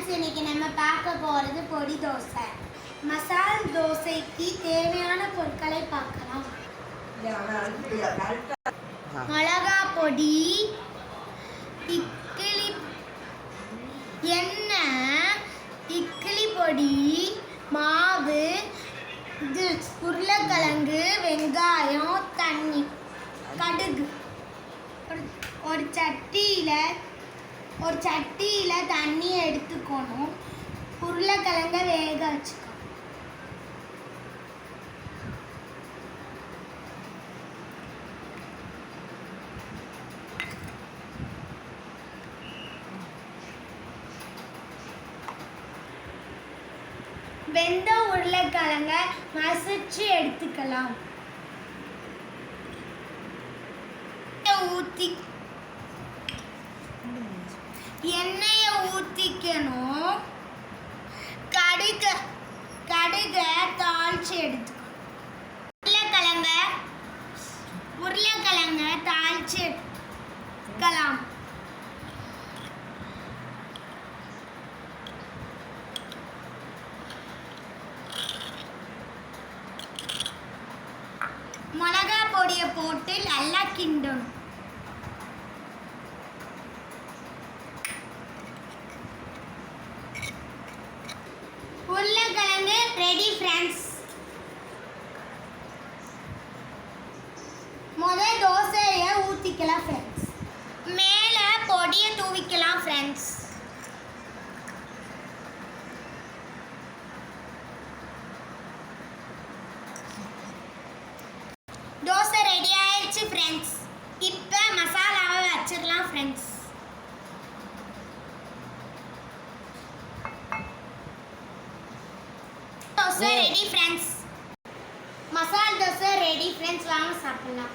Friends, இன்னைக்கு நம்ம பார்க்க போகிறது பொடி தோசை. மசால் தோசைக்கு தேவையான பொருட்களை பார்க்கலாம். மிளகா பொடி, இட்லி எண்ணெய், இட்லி பொடி, மாவு, உருளைக்கிழங்கு, வெங்காயம், தண்ணி, கடுகு. ஒரு சட்டியில் தண்ணி எடுத்துக்கணும். உருளைக்கிழங்க வேக வச்சுக்கணும். வெந்த உருளைக்கிழங்க மசிச்சு எடுத்துக்கலாம். எண்ணெயை ஊற்றிக்கணும். கடுகை தாளிச்சு எடுத்துக்கணும். உருளைக்கிழங்க தாளிச்சு எடுத்துக்கலாம். மிளகா பொடியை போட்டு நல்லா கிண்டணும். உருளைக்கிழங்கு ரெடி ஃப்ரெண்ட்ஸ். முதல் தோசையை ஊற்றிக்கலாம் ஃப்ரெண்ட்ஸ். மேலே பொடியை தூவிக்கலாம் ஃப்ரெண்ட்ஸ். தோசை ரெடி ஆயிடுச்சு ஃப்ரெண்ட்ஸ். இப்போ மசாலாவை வச்சிடலாம் friends. Dosa ready friends. Masala dosa ready friends. வாங்க சாப்பிடலாம்.